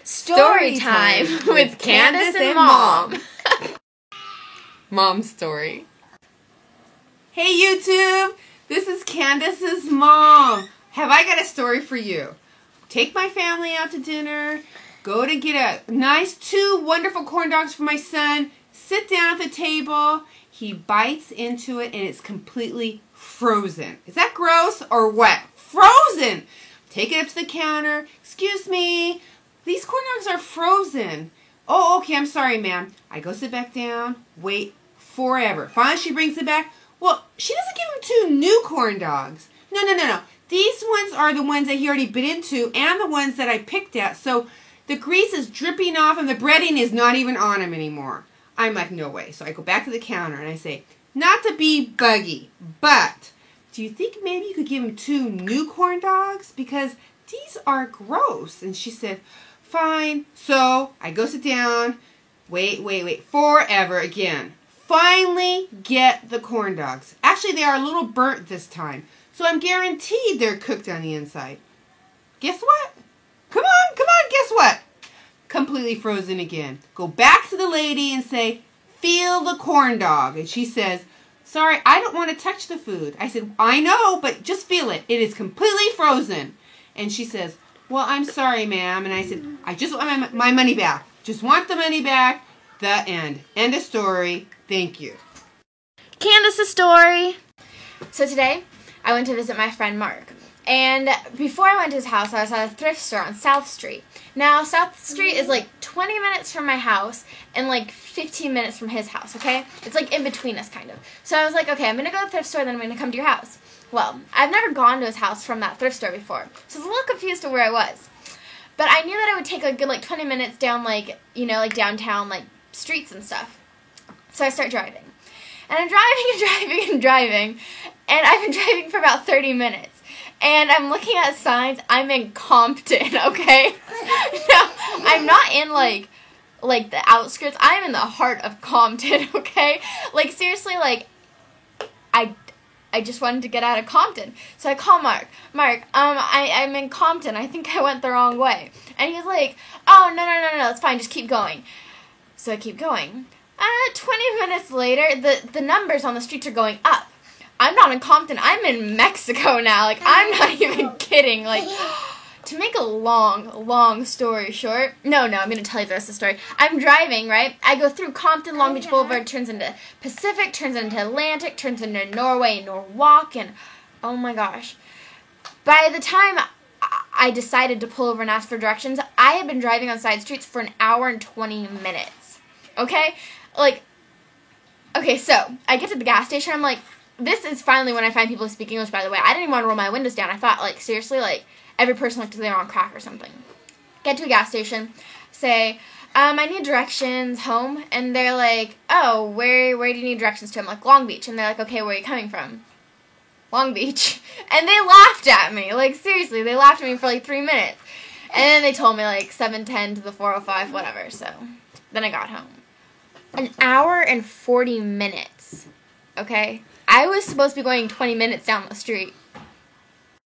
Story time with Candace and Mom. Mom story. Hey YouTube, this is Candace's mom. Have I got a story for you? Take my family out to dinner, go to get a nice 2 wonderful corn dogs for my son, sit down at the table, he bites into it and it's completely frozen. Is that gross or what? Frozen! Take it up to the counter. Excuse me, these corn dogs are frozen. Oh, okay, I'm sorry, ma'am. I go sit back down, wait forever. Finally, she brings it back. Well, she doesn't give him 2 new corn dogs. No. These ones are the ones that he already bit into and the ones that I picked at. So the grease is dripping off and the breading is not even on him anymore. I'm like, no way. So I go back to the counter and I say, not to be buggy, but do you think maybe you could give him 2 new corn dogs? Because these are gross. And she said, fine. So I go sit down, wait, forever again. Finally get the corn dogs. Actually, they are a little burnt this time. So I'm guaranteed they're cooked on the inside. Guess what? Come on, guess what? Completely frozen again. Go back to the lady and say, feel the corn dog. And she says, sorry, I don't want to touch the food. I said, I know, but just feel it. It is completely frozen. And she says, well, I'm sorry, ma'am. And I said, I just want my money back. Just want the money back. The end. End of story. Thank you. Candace's story. So today, I went to visit my friend Mark. And before I went to his house, I was at a thrift store on South Street. Now, South Street is like 20 minutes from my house and like 15 minutes from his house, okay? It's like in between us, kind of. So I was like, okay, I'm going to go to the thrift store, then I'm going to come to your house. Well, I've never gone to his house from that thrift store before, so I was a little confused to where I was. But I knew that it would take a good like 20 minutes down like, you know, like downtown, like streets and stuff. So I start driving. And I'm driving, and I've been driving for about 30 minutes. And I'm looking at signs. I'm in Compton, okay? No, I'm not in, like the outskirts. I'm in the heart of Compton, okay? Like, seriously, like, I just wanted to get out of Compton. So I call Mark. Mark, I'm in Compton. I think I went the wrong way. And he's like, oh, no, it's fine. Just keep going. So I keep going. 20 minutes later, the numbers on the streets are going up. I'm not in Compton. I'm in Mexico now. Like, I'm not even kidding. Like, to make a long story short. No, I'm going to tell you the rest of the story. I'm driving, right? I go through Compton, Long Beach Boulevard, turns into Pacific, turns into Atlantic, turns into Norway, Norwalk, and oh my gosh. By the time I decided to pull over and ask for directions, I had been driving on side streets for an hour and 20 minutes. Okay? Like, okay, so I get to the gas station. I'm like, this is finally when I find people who speak English, by the way. I didn't even want to roll my windows down. I thought, like, seriously, like, every person looked like they were on crack or something. Get to a gas station, say, I need directions home. And they're like, oh, where do you need directions to? I'm like, Long Beach. And they're like, okay, where are you coming from? Long Beach. And they laughed at me. Like, seriously, they laughed at me for, like, 3 minutes. And then they told me, like, 710 to the 405, whatever. So then I got home. An hour and 40 minutes, okay? I was supposed to be going 20 minutes down the street.